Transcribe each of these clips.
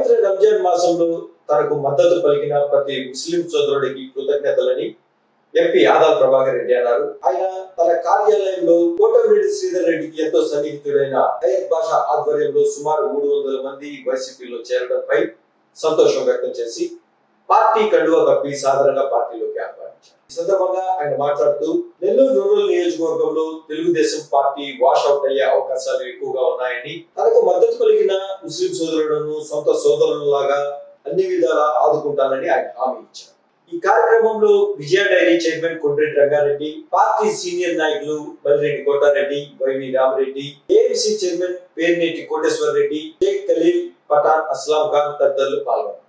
పవిత్ర రంజాన్ మాసంలో తనకు మద్దతు పలికిన ప్రతి ముస్లిం సోదరుడికి కృతజ్ఞతలని ఎంపీ ఆదాల్ ప్రభాకర్ రెడ్డి అన్నారు. ఆయన తన కార్యాలయంలో కోటమిరెడ్డి శ్రీధర్ రెడ్డికి ఎంతో సన్నిహితుడైన హయత్ బాషా ఆధ్వర్యంలో సుమారు 300 మంది వైసీపీలో చేరడంపై సంతోషం వ్యక్తం చేసి పార్టీ కండువా కప్పి సాధారణంగా పార్టీలోకి ఆహ్వానించారు. ఈ సందర్భంగా ఆయన మాట్లాడుతూ నెల్లూరు రూరల్ నియోజకవర్గంలో తెలుగుదేశం పార్టీ వాష్ అవుట్ అయ్యే అవకాశాలు ఎక్కువగా ఉన్నాయని, తనకు మద్దతు పలికిన ముస్లిం సోదరులను సొంత సోదరులలాగా అన్ని విధాలా ఆదుకుంటానని ఆయన హామీ ఇచ్చారు. ఈ కార్యక్రమంలో Vijaya dairy chairman Kondreddy Rangareddy, party senior నాయకులు Balireddy Kotareddy, YV Ramareddy, AMC chairman Perneti Koteswar Reddy, Sheikh Khaleel, Pathan Aslam Khan తదితరులు పాల్గొన్నారు.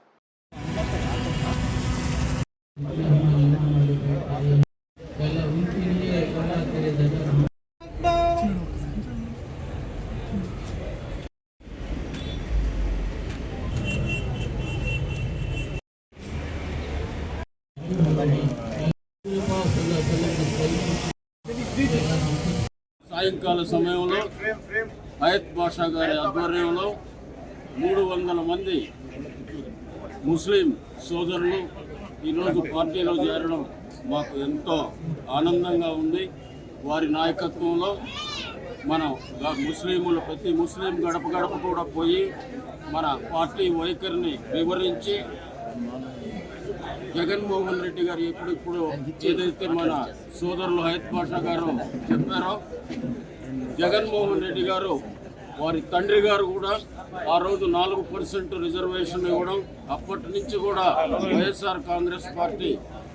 సాయంకాల సమయంలో హయత్ బాషా గారి ఆధ్వర్యంలో 300 మంది ముస్లిం సోదరులు ఈరోజు పార్టీలో చేరడం మాకు ఎంతో ఆనందంగా ఉంది. వారి నాయకత్వంలో మనం ముస్లింలు ప్రతి ముస్లిం గడప గడప కూడా పోయి మన పార్టీ వైఖరిని వివరించి జగన్మోహన్ రెడ్డి గారు ఇప్పుడు ఏదైతే మన సోదరులు హయత్ బాషా గారు చెప్పారో, జగన్మోహన్ రెడ్డి గారు వారి తండ్రి గారు కూడా ఆ రోజు 4% రిజర్వేషన్ ఇవ్వడం, అప్పటి నుంచి కూడా వైఎస్ఆర్ కాంగ్రెస్ పార్టీ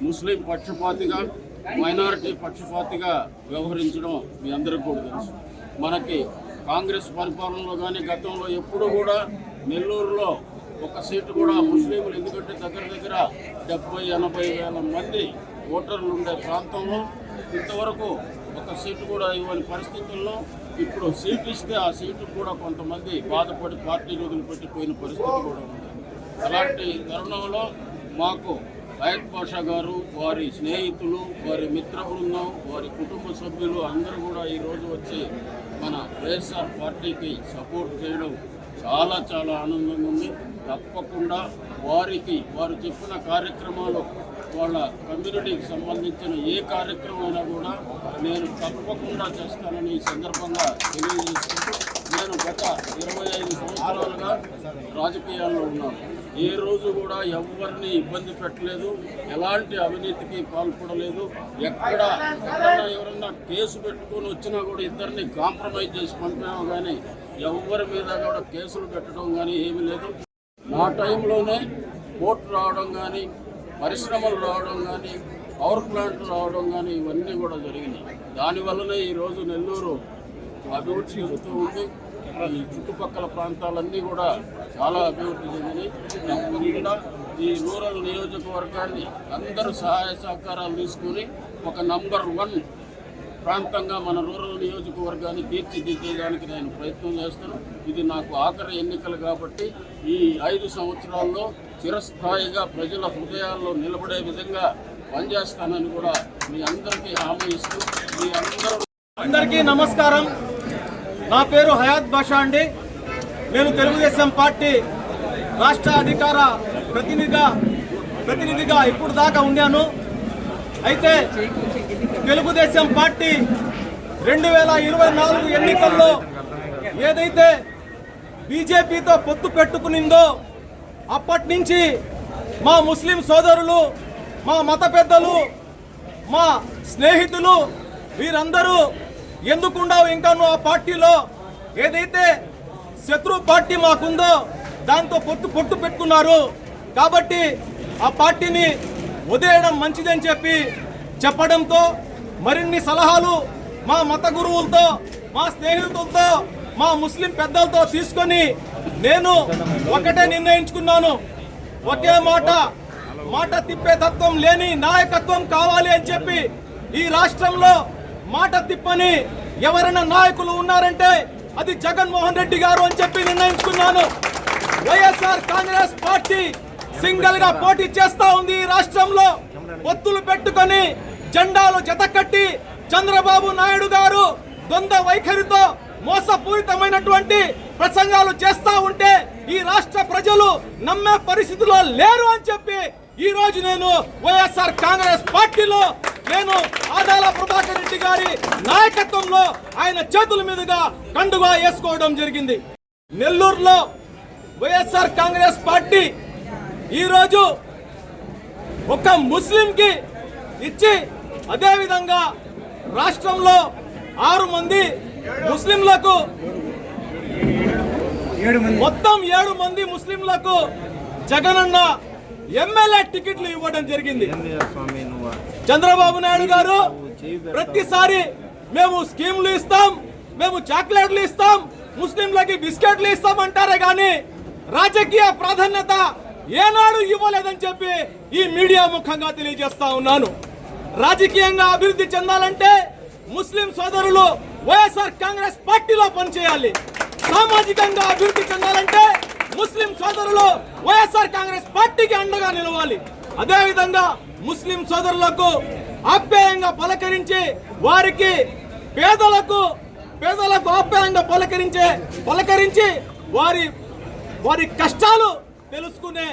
ముస్లిం పక్షపాతిగా, మైనారిటీ పక్షపాతిగా వ్యవహరించడం మీ అందరికీ కూడా తెలుసు. మనకి కాంగ్రెస్ పరిపాలనలో కానీ గతంలో ఎప్పుడు కూడా నెల్లూరులో ఒక సీటు కూడా ముస్లింలు, ఎందుకంటే దగ్గర 70-80 వేల మంది ఓటర్లు ఉండే ప్రాంతంలో ఇంతవరకు ఒక సీటు కూడా ఇవ్వని పరిస్థితుల్లో ఇప్పుడు సీటు ఇస్తే ఆ సీటు కూడా కొంతమంది బాధపడి పార్టీలు వదిలిపెట్టిపోయిన పరిస్థితి కూడా ఉంది. అలాంటి తరుణంలో మాకు హయత్ బాషా గారు, వారి స్నేహితులు, వారి మిత్ర బృందం, వారి కుటుంబ సభ్యులు అందరూ కూడా ఈరోజు వచ్చి మన వైఎస్ఆర్ పార్టీకి సపోర్ట్ చేయడం చాలా ఆనందంగా ఉంది. తప్పకుండా వారు చెప్పిన కార్యక్రమాలు, వాళ్ళ కమ్యూనిటీకి సంబంధించిన ఏ కార్యక్రమమైనా కూడా నేను తప్పకుండా చేస్తానని ఈ సందర్భంగా తెలియజేసుకుంటూ, నేను గత 25 సంవత్సరాలుగా రాజకీయాల్లో ఉన్నాను. ఏ రోజు కూడా ఎవరిని ఇబ్బంది పెట్టలేదు, ఎలాంటి అవినీతికి పాల్పడలేదు. ఎక్కడ ఎవరన్నా కేసు పెట్టుకొని వచ్చినా కూడా ఇద్దరిని కాంప్రమైజ్ చేసి పంపాము, కానీ ఎవరి మీద కూడా కేసులు పెట్టడం కానీ ఏమీ లేదు. నా టైంలోనే పోర్టు రావడం కానీ, పరిశ్రమలు రావడం కానీ, పవర్ ప్లాంట్లు రావడం కానీ ఇవన్నీ కూడా జరిగినాయి. దానివల్లనే ఈరోజు నెల్లూరు అభివృద్ధి చెందుతూ ఉంది. ఈ చుట్టుపక్కల ప్రాంతాలన్నీ కూడా చాలా అభివృద్ధి చెందినాయి. తప్పకుండా ఈ రూరల్ నియోజకవర్గాన్ని అందరూ సహాయ సహకారాలు తీసుకుని ఒక నంబర్ 1 ప్రాంతంగా మన రూరల్ నియోజకవర్గాన్ని తీర్చిదిద్దేదానికి నేను ప్రయత్నం చేస్తాను. ఇది నాకు ఆఖరి ఎన్నికలు కాబట్టి ఈ 5 సంవత్సరాల్లో చిరస్థాయిగా ప్రజల హృదయాల్లో నిలబడే విధంగా పనిచేస్తానని కూడా మీ అందరికీ హామీ ఇస్తూ, మీ అందరికీ నమస్కారం. నా పేరు హయత్ బాషా అండి. నేను తెలుగుదేశం పార్టీ రాష్ట్ర అధికార ప్రతినిధిగా ఇప్పుడు దాకా ఉన్నాను. అయితే తెలుగుదేశం పార్టీ 2024 ఎన్నికల్లో ఏదైతే బీజేపీతో పొత్తు పెట్టుకునిందో అప్పటి నుంచి మా ముస్లిం సోదరులు, మా మత పెద్దలు, మా స్నేహితులు వీరందరూ ఎందుకుండవు ఇంకాను ఆ పార్టీలో ఏదైతే శత్రు పార్టీ మాకుందో దాంతో పొత్తు పెట్టుకున్నారు. కాబట్టి ఆ పార్టీని వదిలేయడం మంచిదని చెప్పడంతో మరిన్ని సలహాలు మా మత గురువులతో, మా స్నేహితులతో, మా ముస్లిం పెద్దలతో తీసుకొని నేను ఒకటే నిర్ణయించుకున్నాను. ఒకే మాట తిప్పే తత్వం లేని నాయకత్వం కావాలి అని చెప్పి ఈ రాష్ట్రంలో మాట తిప్పని ఎవరైనా నాయకులు ఉన్నారంటే అది జగన్మోహన్ రెడ్డి గారు అని చెప్పి నిర్ణయించుకున్నాను. వైఎస్ఆర్ కాంగ్రెస్ పార్టీ సింగిల్ గా పోటీ చేస్తా ఉంది. ఈ రాష్ట్రంలో పొత్తులు పెట్టుకొని జెండాలు జతకట్టి చంద్రబాబు నాయుడు గారు ద్వంద్వ వైఖరితో మోసపూరితమైనటువంటి ప్రసంగాలు చేస్తా ఉంటే ఈ రాష్ట్ర ప్రజలు నమ్మే పరిస్థితిలో లేరు అని చెప్పి ఈ రోజు నేను వైఎస్ఆర్ కాంగ్రెస్ పార్టీలో నేను ఆదాల ప్రభాకర్ రెడ్డి గారి నాయకత్వంలో ఆయన చేతుల మీదుగా కండువా వేసుకోవడం జరిగింది. నెల్లూరులో వైఎస్ఆర్ కాంగ్రెస్ పార్టీ ఈరోజు ఒక ముస్లింకి ఇచ్చి అదేవిధంగా రాష్ట్రంలో 6 మంది ముస్లింలకు మొత్తం 7 మంది ముస్లింలకు జగనన్న ఎమ్మెల్యే టికెట్లు ఇవ్వడం జరిగింది. చంద్రబాబు నాయుడు గారు ప్రతిసారి మేము స్కీమ్లు ఇస్తాం, మేము చాక్లెట్లు ఇస్తాం, ముస్లింలకి బిస్కెట్లు ఇస్తాం అంటారే కానీ రాజకీయ ప్రాధాన్యత ఏనాడు ఇవ్వలేదని చెప్పి ఈ మీడియా ముఖంగా తెలియజేస్తా ఉన్నాను. రాజకీయంగా అభివృద్ధి చెందాలంటే ముస్లిం సోదరులు వైఎస్ఆర్ కాంగ్రెస్ పార్టీలో పనిచేయాలి. సామాజికంగా అభివృద్ధి చెందాలంటే ముస్లిం సోదరులు వైఎస్ఆర్ కాంగ్రెస్ పార్టీకి అండగా నిలవాలి. అదేవిధంగా ముస్లిం సోదరులకు ఆప్యాయంగా పలకరించి వారికి పేదలకు ఆప్యాయంగా పలకరించి వారి కష్టాలు తెలుసుకునే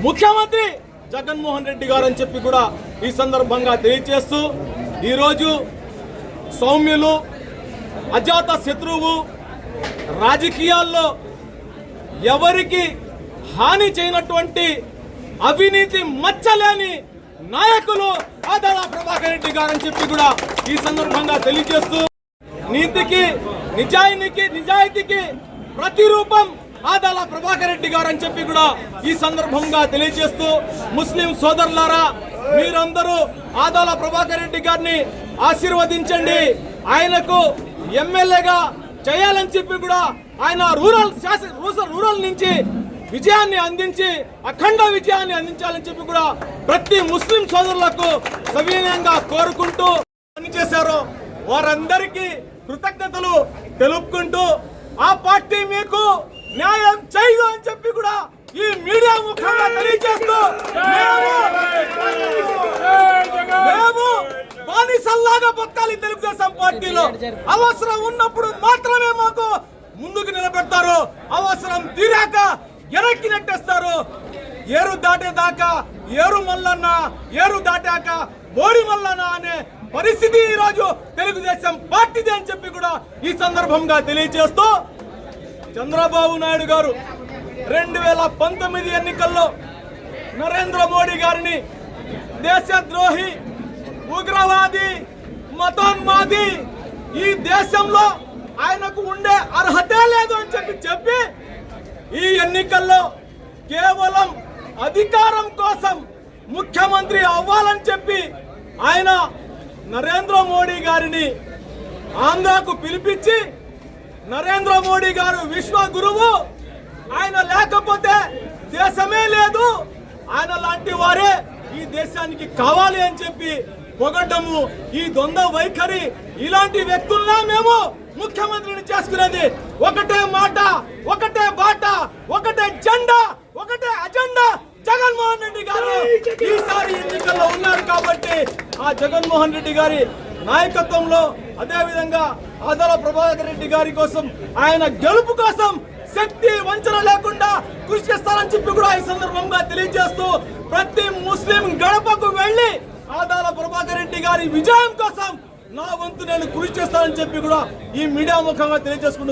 ముఖ్యమంత్రి జగన్మోహన్ రెడ్డి గారు అని చెప్పి కూడా ఈ సందర్భంగా తెలియజేస్తూ ఈరోజు సౌమ్యులు అజాత శత్రువు రాజకీయాల్లో ఎవరికి హాని చేయనటువంటి అవినీతి మచ్చలేని నాయకులు ఆదాల ప్రభాకర్ రెడ్డి గారు అని చెప్పి కూడా ఈ సందర్భంగా తెలియజేస్తూ నీతికి నిజాయితీకి ప్రతిరూపం ఆదాల ప్రభాకర్ రెడ్డి గారు అని చెప్పి కూడా ఈ సందర్భంగా తెలియజేస్తూ ముస్లిం సోదరులారా మీరందరూ ఆదాల ప్రభాకర్ రెడ్డి గారిని ఆశీర్వదించండి. ఆయనకు ఎమ్మెల్యేగా చేయాలని చెప్పి కూడా ఆయన రూరల్ నుంచి విజయాన్ని అందించి అఖండ విజయాన్ని అందించాలని చెప్పి కూడా ప్రతి ముస్లిం సోదరులకు సవినయంగా కోరుకుంటూ పనిచేశారో వారందరికీ కృతజ్ఞతలు తెలుపుకుంటూ ఆ పార్టీ మీకు న్యాయం చేయదు అని చెప్పి కూడా ఈ మీడియా ముఖంగా తెలియజేస్తూ మేము బానిసల్లాగా బతకాలి తెలుగుదేశం పార్టీలో. అవసరం ఉన్నప్పుడు మాత్రమే మాకు ముందుకు నిలబెడతారు, అవసరం తీరాక వెనక్కి నెట్టేస్తారు. ఏరు దాటేదాకా ఏరు మల్లన్న, ఏరు దాటాక బోడి మల్లన్న అనే పరిస్థితి ఈ రోజు తెలుగుదేశం పార్టీది అని చెప్పి కూడా ఈ సందర్భంగా తెలియజేస్తూ చంద్రబాబు నాయుడు గారు 2019 ఎన్నికల్లో నరేంద్ర మోడీ గారిని దేశద్రోహి, ఉగ్రవాది, మతోన్మాది, ఈ దేశంలో ఆయనకు ఉండే అర్హతే లేదు అని చెప్పి ఈ ఎన్నికల్లో కేవలం అధికారం కోసం ముఖ్యమంత్రి అవ్వాలని చెప్పి ఆయన నరేంద్ర మోడీ గారిని ఆంధ్రాకు పిలిపించి నరేంద్ర మోడీ గారు విశ్వ గురువు, ఆయన లేకపోతే దేశమే లేదు, ఆయన లాంటి వారే ఈ దేశానికి కావాలి అని చెప్పి పొగడ్డము, ఈ ద్వంద్వ వైఖరి, ఇలాంటి వ్యక్తుల్లా మేము ముఖ్యమంత్రిని చేసుకునేది. ఒకటే మాట, ఒకటే బాట, ఒకటే జెండా, ఒకటే అజెండా. జగన్మోహన్ రెడ్డి గారు ఈసారి ఎన్నికల్లో ఉన్నారు కాబట్టి ఆ జగన్మోహన్ రెడ్డి గారి నాయకత్వంలో అదేవిధంగా ఆదాల ప్రభాకర్ రెడ్డి గారి కోసం, ఆయన గెలుపు కోసం శక్తి వంచన లేకుండా కృషి చేస్తారని చెప్పి కూడా ఈ సందర్భంగా తెలియజేస్తూ ప్రతి ముస్లిం గడపకు వెళ్లి ఆదాల ప్రభాకర్ రెడ్డి గారి విజయం కోసం నా వంతు నేను కృషి చేస్తానని చెప్పి కూడా ఈ మీడియా ముఖంగా తెలియజేసుకుంటూ